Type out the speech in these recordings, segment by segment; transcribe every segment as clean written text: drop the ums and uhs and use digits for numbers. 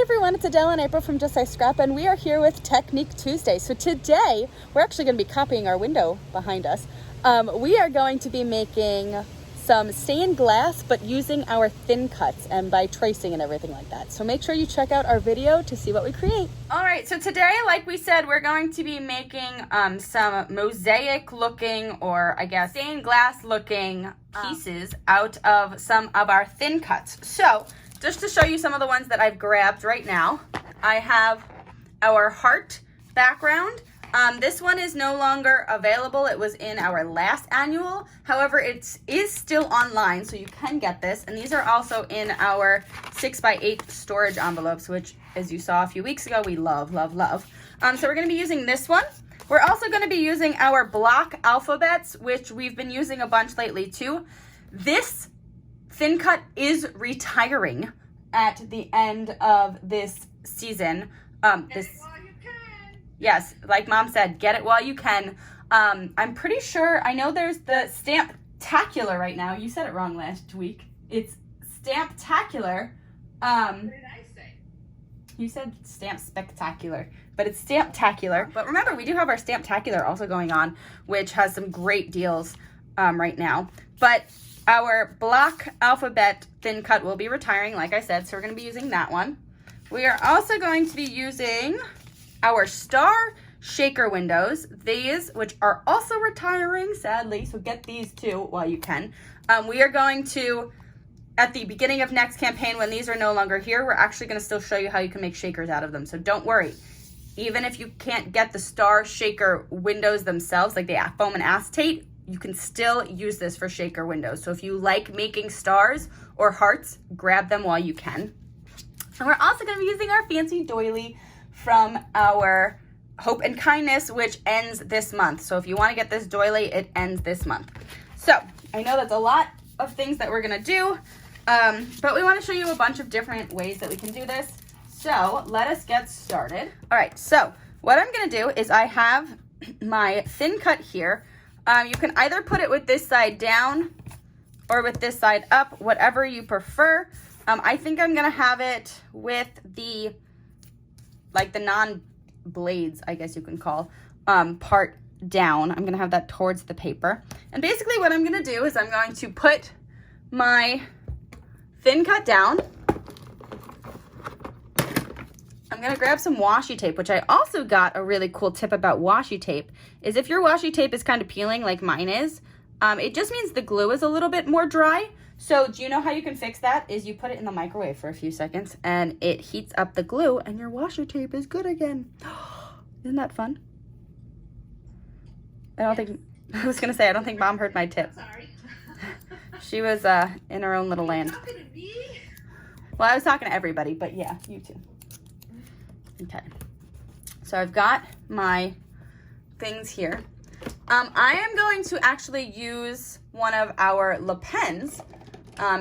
everyone, it's Adele and April from JSS Scrap, and we are here with Technique Tuesday. So today, we're actually going to be copying our window behind us. We are going to be making some stained glass, but using our thin cuts and by tracing and everything like that. So make sure you check out our video to see what we create. All right, so today, like we said, we're going to be making some mosaic looking, or I guess stained glass looking pieces out of some of our thin cuts. So just to show you some of the ones that I've grabbed right now, I have our heart background. This one is no longer available. It was in our last annual. However, it is still online, so you can get this. And these are also in our 6x8 storage envelopes, which, as you saw a few weeks ago, we love, love, love. So we're going to be using this one. We're also going to be using our block alphabets, which we've been using a bunch lately too. This thin cut is retiring at the end of this season. Yes, like Mom said, get it while you can. I'm pretty sure, I know there's the Stamptacular right now. You said it wrong last week. It's Stamptacular. What did I say? You said Stamp Spectacular, but it's Stamptacular. But remember, we do have our Stamptacular also going on, which has some great deals right now. But our block alphabet thin cut will be retiring, like I said, so we're going to be using that one. We are also going to be using our star shaker windows, these, which are also retiring, sadly, so get these too while you can. We are going to, at the beginning of next campaign, when these are no longer here, we're actually going to still show you how you can make shakers out of them, so don't worry. Even if you can't get the star shaker windows themselves, like the foam and acetate, you can still use this for shaker windows. So if you like making stars or hearts, grab them while you can. And we're also going to be using our fancy doily from our Hope and Kindness, which ends this month. So if you want to get this doily, it ends this month. So I know that's a lot of things that we're going to do, but we want to show you a bunch of different ways that we can do this. So let us get started. All right, so what I'm going to do is I have my thin cut here. You can either put it with this side down or with this side up, whatever you prefer. I think I'm going to have it with the non-blades, I guess you can call, part down. I'm going to have that towards the paper. And basically what I'm going to do is I'm going to put my thin cut down. I'm going to grab some washi tape, which I also got a really cool tip about washi tape, is if your washi tape is kind of peeling like mine is, it just means the glue is a little bit more dry. So do you know how you can fix that? Is you put it in the microwave for a few seconds and it heats up the glue and your washi tape is good again. Isn't that fun? I was going to say, I don't think Mom heard my tip. Sorry. She was in her own little land. Talking to me? Well, I was talking to everybody, but yeah, you too. Okay, so I've got my things here. I am going to actually use one of our Le Pens.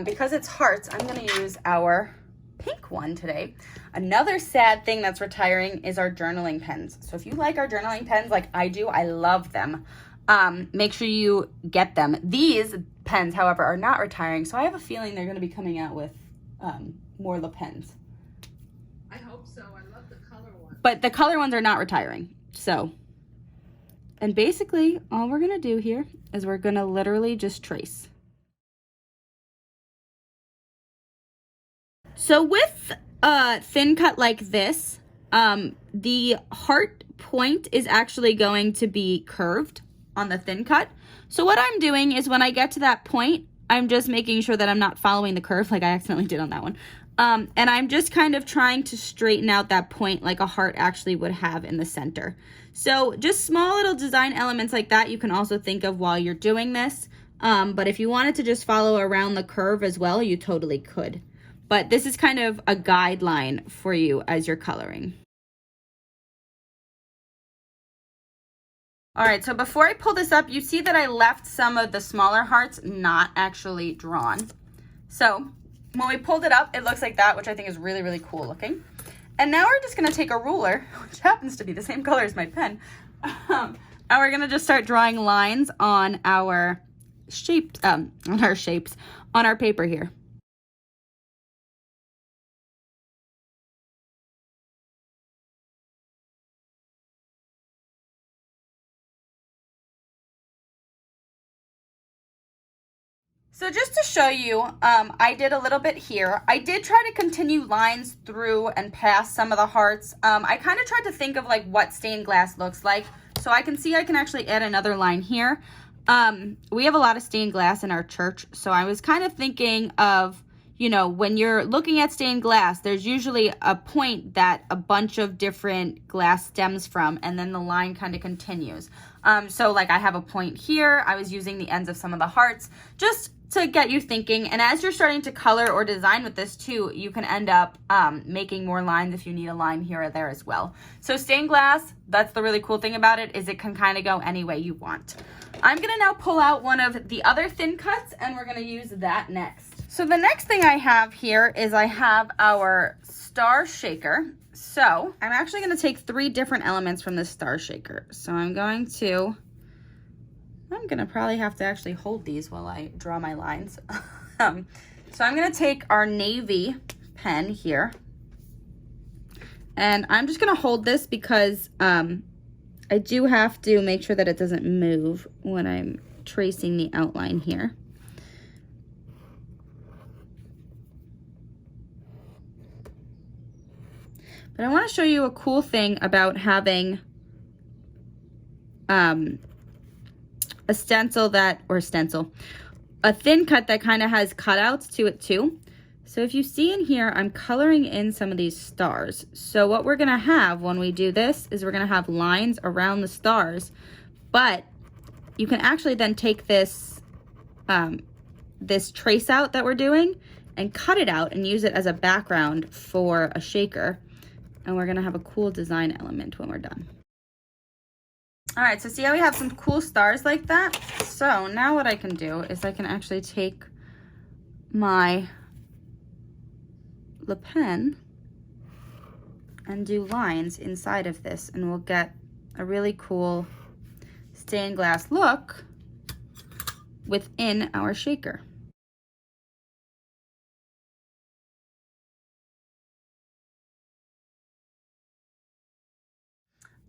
Because it's hearts, I'm going to use our pink one today. Another sad thing that's retiring is our journaling pens. So if you like our journaling pens like I do, I love them. Make sure you get them. These pens, however, are not retiring, so I have a feeling they're going to be coming out with more Le Pens. I hope so. I love the color one. But the color ones are not retiring. So, and basically all we're going to do here is we're going to literally just trace. So with a thin cut like this, the heart point is actually going to be curved on the thin cut. So what I'm doing is when I get to that point, I'm just making sure that I'm not following the curve like I accidentally did on that one. And I'm just kind of trying to straighten out that point like a heart actually would have in the center. So just small little design elements like that you can also think of while you're doing this. But if you wanted to just follow around the curve as well, you totally could. But this is kind of a guideline for you as you're coloring. All right, so before I pull this up, you see that I left some of the smaller hearts not actually drawn. So when we pulled it up, it looks like that, which I think is really, really cool looking. And now we're just gonna take a ruler, which happens to be the same color as my pen, and we're gonna just start drawing lines on our shapes, on our paper here. So just to show you, I did a little bit here. I did try to continue lines through and past some of the hearts. I kind of tried to think of like what stained glass looks like. So I can see I can actually add another line here. We have a lot of stained glass in our church. So I was kind of thinking of, you know, when you're looking at stained glass, there's usually a point that a bunch of different glass stems from, and then the line kind of continues. So like I have a point here. I was using the ends of some of the hearts just to get you thinking. And as you're starting to color or design with this too, you can end up making more lines if you need a line here or there as well. So stained glass, that's the really cool thing about it, is it can kind of go any way you want. I'm gonna now pull out one of the other thin cuts and we're gonna use that next. So the next thing I have here is I have our star shaker. So I'm actually gonna take 3 different elements from this star shaker. So I'm gonna probably have to actually hold these while I draw my lines. So I'm gonna take our navy pen here, and I'm just gonna hold this because I do have to make sure that it doesn't move when I'm tracing the outline here. But I want to show you a cool thing about having a thin cut that kind of has cutouts to it too. So if you see in here, I'm coloring in some of these stars. So what we're gonna have when we do this is we're gonna have lines around the stars, but you can actually then take this, this trace out that we're doing and cut it out and use it as a background for a shaker. And we're gonna have a cool design element when we're done. All right, so see how we have some cool stars like that? So now what I can do is I can actually take my Le Pen and do lines inside of this, and we'll get a really cool stained glass look within our shaker.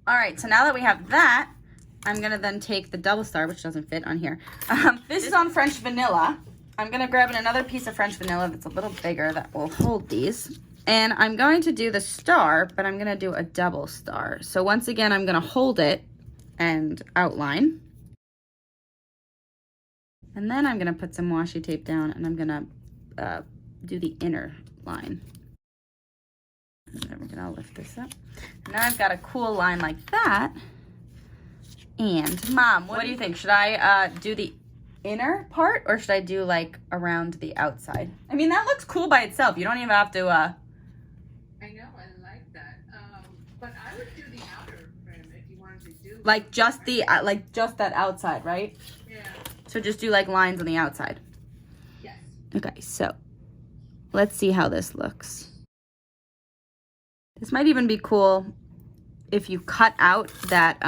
All right, so now that we have that, I'm gonna then take the double star, which doesn't fit on here. This is on French vanilla. I'm gonna grab another piece of French vanilla that's a little bigger that will hold these. And I'm going to do the star, but I'm gonna do a double star. So once again, I'm gonna hold it and outline. And then I'm gonna put some washi tape down and I'm gonna do the inner line. And then we're gonna lift this up. Now I've got a cool line like that. And Mom, what do you think? Should I do the inner part or should I do like around the outside? I mean, that looks cool by itself. You don't even have to. I know, I like that. But I would do the outer rim if you wanted to do. Like just the just that outside, right? Yeah. So just do like lines on the outside. Yes. Okay, so let's see how this looks. This might even be cool if you cut out that,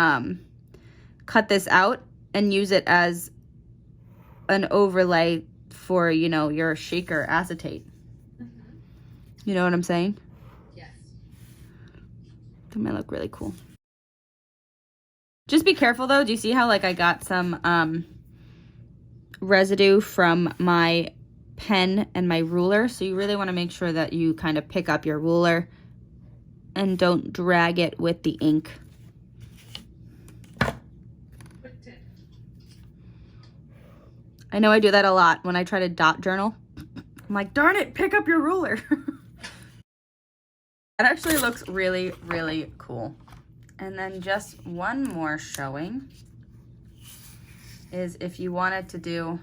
cut this out and use it as an overlay for, you know, your shaker acetate. Mm-hmm. You know what I'm saying? Yes. That might look really cool. Just be careful though. Do you see how like I got some residue from my pen and my ruler? So you really want to make sure that you kind of pick up your ruler and don't drag it with the ink. I know I do that a lot when I try to dot journal. I'm like, darn it, pick up your ruler. That actually looks really, really cool. And then just one more showing is if you wanted to do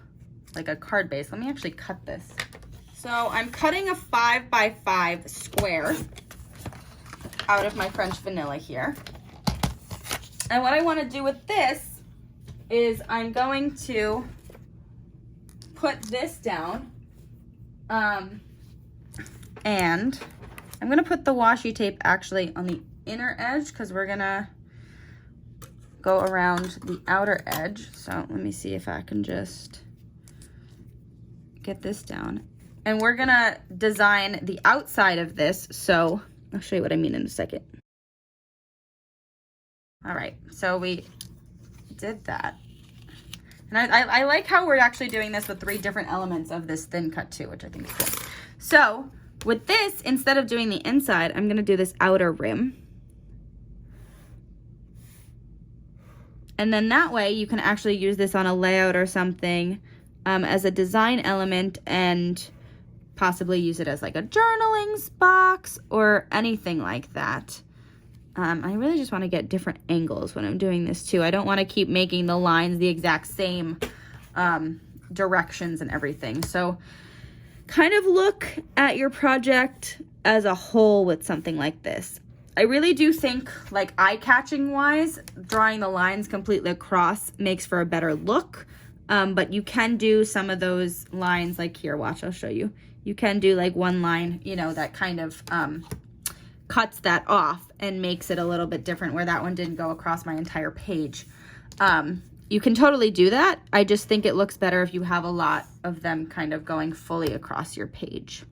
like a card base. Let me actually cut this. So I'm cutting a 5x5 square out of my French vanilla here. And what I want to do with this is I'm going to put this down and I'm going to put the washi tape actually on the inner edge because we're going to go around the outer edge. So let me see if I can just get this down. And we're going to design the outside of this. So I'll show you what I mean in a second. All right, so we did that. And I like how we're actually doing this with 3 different elements of this thin cut too, which I think is cool. So with this, instead of doing the inside, I'm gonna do this outer rim. And then that way you can actually use this on a layout or something as a design element and possibly use it as like a journaling box or anything like that. I really just want to get different angles when I'm doing this too. I don't want to keep making the lines the exact same directions and everything. So kind of look at your project as a whole with something like this. I really do think, like, eye-catching wise, drawing the lines completely across makes for a better look. But you can do some of those lines, like here, watch, I'll show you. You can do like one line, you know, that kind of cuts that off and makes it a little bit different, where that one didn't go across my entire page. You can totally do that. I just think it looks better if you have a lot of them kind of going fully across your page.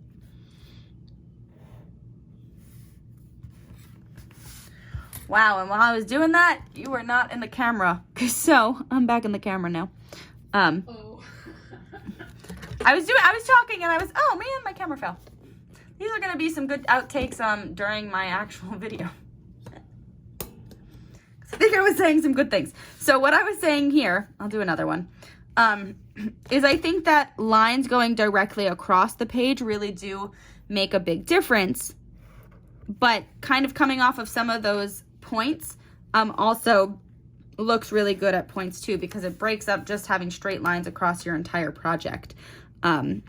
Wow, and while I was doing that, you were not in the camera. So I'm back in the camera now. Oh. I was talking and oh man, my camera fell. These are gonna be some good outtakes during my actual video. I think I was saying some good things. So what I was saying here, I'll do another one, is I think that lines going directly across the page really do make a big difference, but kind of coming off of some of those points also looks really good at points too, because it breaks up just having straight lines across your entire project. And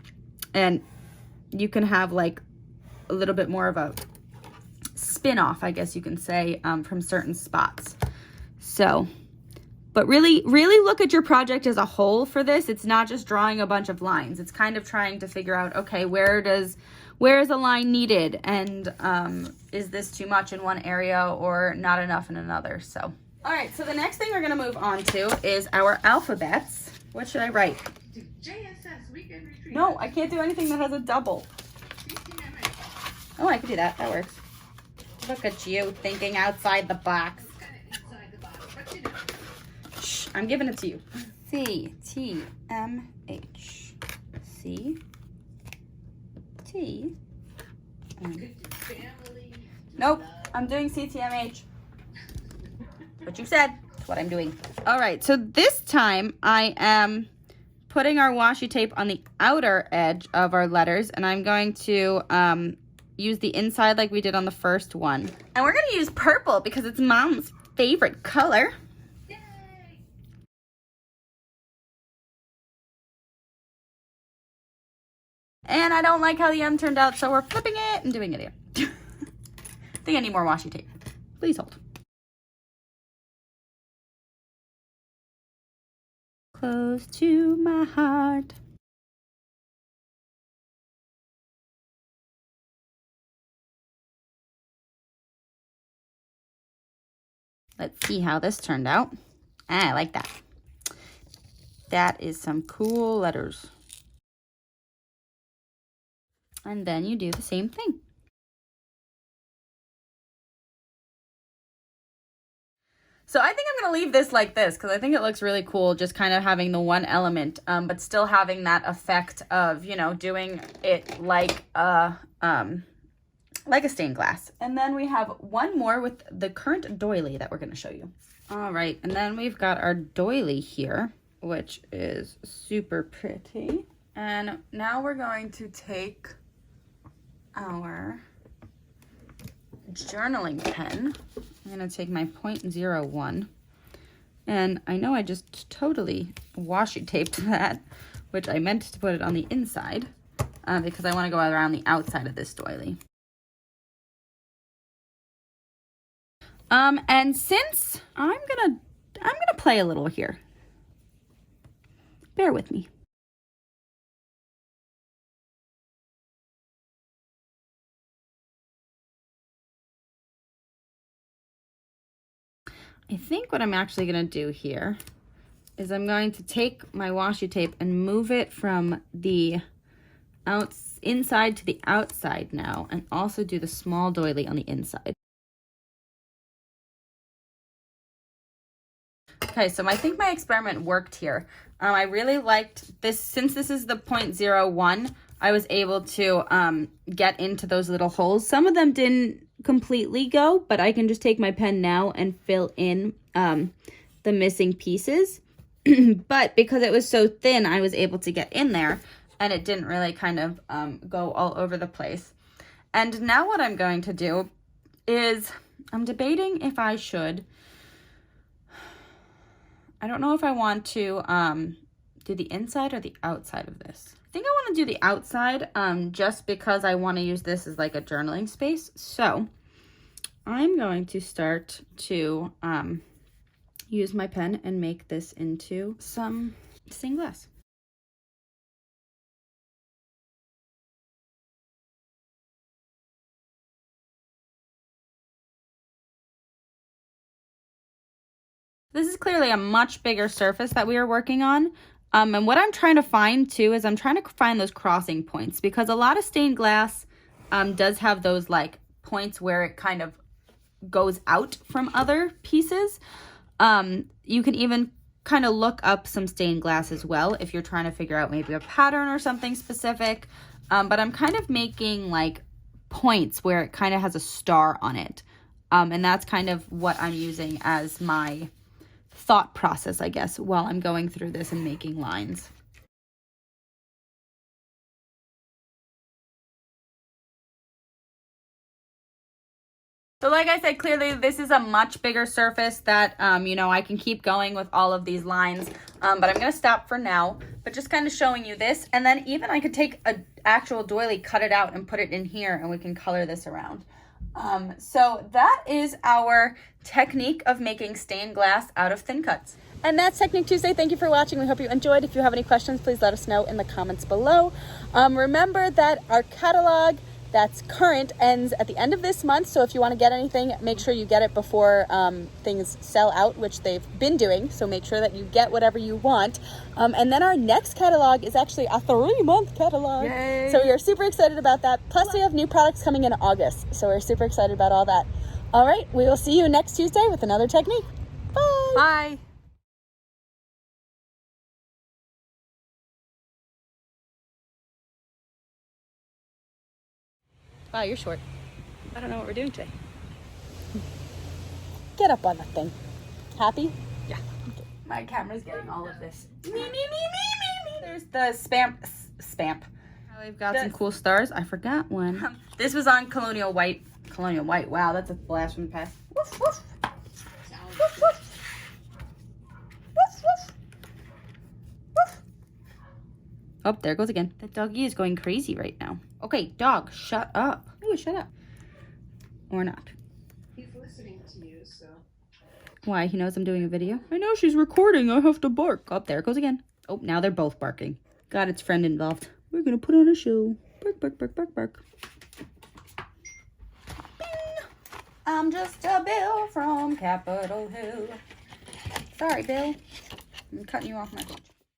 you can have like a little bit more of a spin-off, I guess you can say, from certain spots. So, but really look at your project as a whole for this. It's not just drawing a bunch of lines. It's kind of trying to figure out, okay, where is a line needed? And is this too much in one area or not enough in another? So, all right, so the next thing we're gonna move on to is our alphabets. What should I write? JSS Weekend Retreats. No, I can't do anything that has a double. Oh, I can do that. That works. Look at you thinking outside the box. It's kind of inside the box, but you know. Shh, I'm giving it to you. CTMH. CT. Family. Nope, I'm doing CTMH. What you said. That's what I'm doing. All right, so this time I am putting our washi tape on the outer edge of our letters, and I'm going to use the inside like we did on the first one. And we're gonna use purple because it's Mom's favorite color. Yay! And I don't like how the M turned out, so we're flipping it and doing it again. I think I need more washi tape. Please hold. Close to my heart. Let's see how this turned out. I like that. That is some cool letters. And then you do the same thing. So I think I'm going to leave this like this because I think it looks really cool, just kind of having the one element, but still having that effect of, you know, doing it like a stained glass. And then we have one more with the current doily that we're going to show you. All right, and then we've got our doily here, which is super pretty. And now we're going to take our journaling pen. I'm going to take my 0.01, and I know I just totally washi taped that, which I meant to put it on the inside because I want to go around the outside of this doily. And since I'm gonna play a little here, bear with me. I think what I'm actually going to do here is I'm going to take my washi tape and move it from the inside to the outside now, and also do the small doily on the inside. Okay, so I think my experiment worked here. I really liked this. Since this is the 0.01, I was able to get into those little holes. Some of them didn't completely go, but I can just take my pen now and fill in the missing pieces. But because it was so thin, I was able to get in there, and it didn't really kind of go all over the place. And now what I'm going to do is I'm debating if I should... I don't know if I want to do the inside or the outside of this. I think I want to do the outside just because I want to use this as like a journaling space. So I'm going to start to use my pen and make this into some stained glass. This is clearly a much bigger surface that we are working on. And what I'm trying to find too is I'm trying to find those crossing points, because a lot of stained glass does have those like points where it kind of goes out from other pieces. You can even kind of look up some stained glass as well if you're trying to figure out maybe a pattern or something specific. But I'm kind of making like points where it kind of has a star on it. And that's kind of what I'm using as my thought process, I guess, while I'm going through this and making lines. So like I said, clearly this is a much bigger surface that, you know, I can keep going with all of these lines, but I'm going to stop for now, but just kind of showing you this. And then even I could take an actual doily, cut it out and put it in here, and we can color this around. So that is our technique of making stained glass out of thin cuts. And that's Technique Tuesday. Thank you for watching. We hope you enjoyed. If you have any questions, please let us know in the comments below. Remember that our catalog that's current ends at the end of this month. So if you want to get anything, make sure you get it before things sell out, which they've been doing. So make sure that you get whatever you want. And then our next catalog is actually a 3-month catalog. Yay. So we are super excited about that. Plus we have new products coming in August. So we're super excited about all that. All right, we will see you next Tuesday with another technique. Bye. Bye. Wow, you're short. I don't know what we're doing today. Get up on that thing. Happy? Yeah. Okay. My camera's getting all of this. Me. There's the spamp. They've got some cool stars. I forgot one. This was on Colonial White. Colonial White. Wow, that's a blast from the past. Woof, woof. Woof, woof. Woof, woof. Woof. Oh, there it goes again. The doggy is going crazy right now. Okay, dog, shut up. Ooh, shut up. Or not. He's listening to you, so. Why? He knows I'm doing a video? I know she's recording. I have to bark. Oh, there it goes again. Oh, now they're both barking. Got its friend involved. We're going to put on a show. Bark, bark, bark, bark, bark. Bing. I'm just a Bill from Capitol Hill. Sorry, Bill. I'm cutting you off my page.